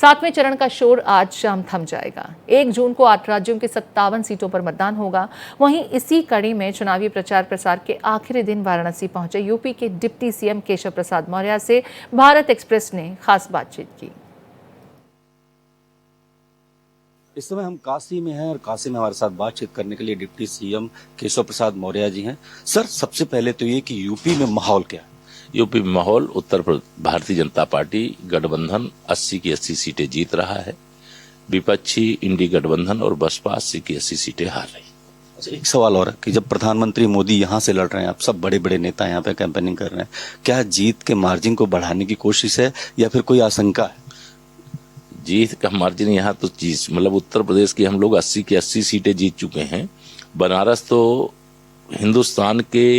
सातवें चरण का शोर आज शाम थम जाएगा। 1 जून को 8 राज्यों के 57 सीटों पर मतदान होगा। वहीं इसी कड़ी में चुनावी प्रचार प्रसार के आखिरी दिन वाराणसी पहुंचे यूपी के डिप्टी सीएम केशव प्रसाद मौर्य से भारत एक्सप्रेस ने खास बातचीत की। इस समय हम काशी में हैं और काशी में हमारे साथ बातचीत करने के लिए डिप्टी सीएम केशव प्रसाद मौर्य जी हैं। सर, सबसे पहले तो ये कि यूपी में माहौल क्या है? यूपी में माहौल भारतीय जनता पार्टी गठबंधन 80 की 80 सीटें जीत रहा है। विपक्षी इंडी गठबंधन और बसपा 80 की 80 सीटें हार रही। अच्छा, एक सवाल और है कि जब प्रधानमंत्री मोदी यहाँ से लड़ रहे हैं, आप सब बड़े बड़े नेता यहाँ पे कैंपेनिंग कर रहे हैं, क्या जीत के मार्जिन को बढ़ाने की कोशिश है या फिर कोई आशंका है? जीत का मार्जिन यहाँ तो मतलब उत्तर प्रदेश की हम लोग 80 की 80 सीटें जीत चुके हैं। बनारस तो हिंदुस्तान के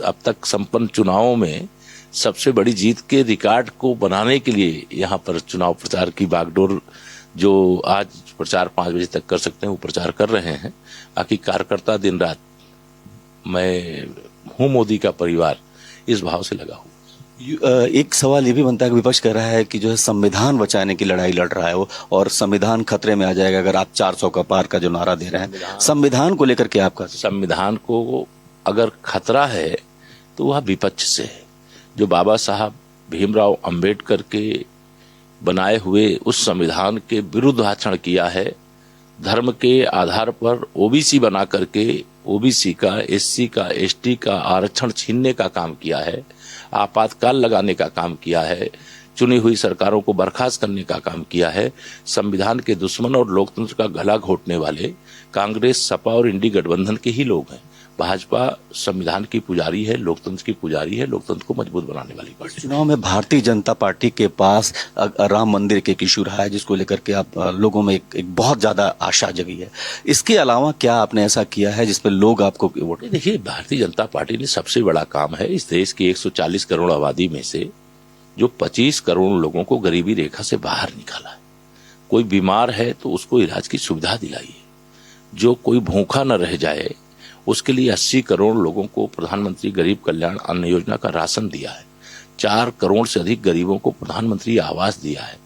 अब तक संपन्न चुनावों में सबसे बड़ी जीत के रिकॉर्ड को बनाने के लिए यहाँ पर चुनाव प्रचार की बागडोर जो आज प्रचार 5 बजे तक कर सकते हैं वो प्रचार कर रहे हैं। बाकी कार्यकर्ता दिन रात, मैं हूँ मोदी का परिवार, इस भाव से लगा हूँ। एक सवाल ये भी बनता है कि विपक्ष कह रहा है कि जो है संविधान बचाने की लड़ाई लड़ रहा है वो, और संविधान खतरे में आ जाएगा अगर आप 400 का पार का जो नारा दे रहे हैं। संविधान को लेकर के आपका? संविधान को अगर खतरा है तो वह विपक्ष से है। जो बाबा साहब भीमराव अंबेडकर के बनाए हुए उस संविधान के विरुद्ध आचरण किया है, धर्म के आधार पर ओबीसी बना करके ओबीसी का, एससी का, एसटी का आरक्षण छीनने का काम किया है, आपातकाल लगाने का काम किया है, चुनी हुई सरकारों को बर्खास्त करने का काम किया है। संविधान के दुश्मन और लोकतंत्र का गला घोटने वाले कांग्रेस, सपा और इंडी गठबंधन के ही लोग हैं। भाजपा संविधान की पुजारी है, लोकतंत्र की पुजारी है, लोकतंत्र को मजबूत बनाने वाली पार्टी। चुनाव में भारतीय जनता पार्टी के पास राम मंदिर के एक इशू रहा है जिसको लेकर के आप लोगों में एक बहुत ज्यादा आशा जगी है। इसके अलावा क्या आपने ऐसा किया है जिसपे लोग आपको वोट? देखिए, भारतीय जनता पार्टी ने सबसे बड़ा काम है इस देश की 140 करोड़ आबादी में से जो 25 करोड़ लोगों को गरीबी रेखा से बाहर निकाला है। कोई बीमार है तो उसको इलाज की सुविधा दिलाई है। जो कोई भूखा न रह जाए उसके लिए 80 करोड़ लोगों को प्रधानमंत्री गरीब कल्याण अन्न योजना का राशन दिया है। 4 करोड़ से अधिक गरीबों को प्रधानमंत्री आवास दिया है।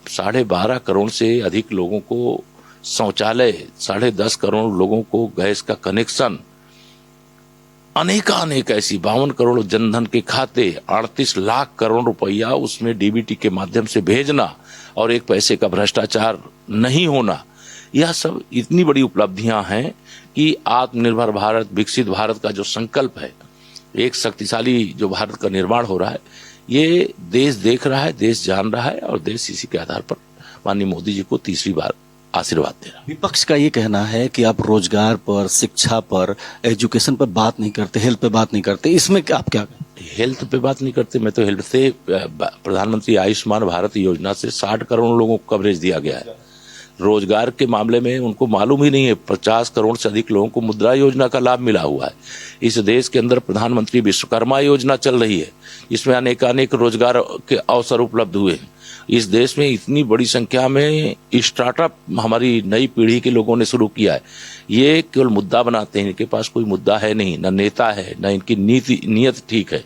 12.5 करोड़ से अधिक लोगों को शौचालय, 10.5 करोड़ लोगों को गैस का कनेक्शन, अनेक ऐसी 52 करोड़ जनधन के खाते, 38 लाख करोड़ रुपया उसमें डीबीटी के माध्यम से भेजना और 1 पैसे का भ्रष्टाचार नहीं होना, यह सब इतनी बड़ी उपलब्धियां हैं कि आत्मनिर्भर भारत, विकसित भारत का जो संकल्प है, एक शक्तिशाली जो भारत का निर्माण हो रहा है, ये देश देख रहा है, देश जान रहा है और देश इसी के आधार पर माननीय मोदी जी को तीसरी बार आशीर्वाद दे रहा है। विपक्ष का ये कहना है कि आप रोजगार पर, शिक्षा पर, एजुकेशन पर बात नहीं करते, हेल्थ पे बात नहीं करते। इसमें आप क्या? हेल्थ पे बात नहीं करते। मैं तो हेल्थ से प्रधानमंत्री आयुष्मान भारत योजना से 60 करोड़ लोगों को कवरेज दिया गया है। रोजगार के मामले में उनको मालूम ही नहीं है, 50 करोड़ से अधिक लोगों को मुद्रा योजना का लाभ मिला हुआ है। इस देश के अंदर प्रधानमंत्री विश्वकर्मा योजना चल रही है, इसमें अनेक रोजगार के अवसर उपलब्ध हुए हैं। इस देश में इतनी बड़ी संख्या में स्टार्टअप हमारी नई पीढ़ी के लोगों ने शुरू किया है। ये केवल मुद्दा बनाते हैं, इनके पास कोई मुद्दा है नहीं, न नेता है, न इनकी नीयत ठीक है।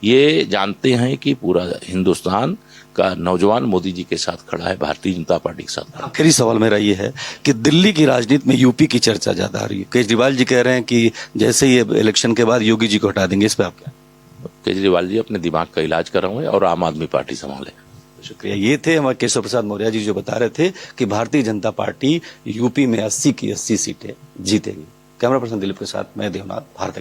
ये जानते हैं कि पूरा हिंदुस्तान का नौजवान मोदी जी के साथ खड़ा है, भारतीय जनता पार्टी के साथ खड़ा। आखिरी सवाल मेरा ये है कि दिल्ली की राजनीति में यूपी की चर्चा ज्यादा आ रही है। केजरीवाल जी कह रहे हैं कि जैसे ये इलेक्शन के बाद योगी जी को हटा देंगे, इस पे आप क्या? केजरीवाल जी अपने दिमाग का इलाज कर रहे हैं और आम आदमी पार्टी संभाले। शुक्रिया। ये थे हमारे केशव प्रसाद मौर्य जी जो बता रहे थे कि भारतीय जनता पार्टी यूपी में 80 की 80 सीटें जीतेगी। कैमरा पर्सन दिलीप के साथ मैं देवनाथ, भारत।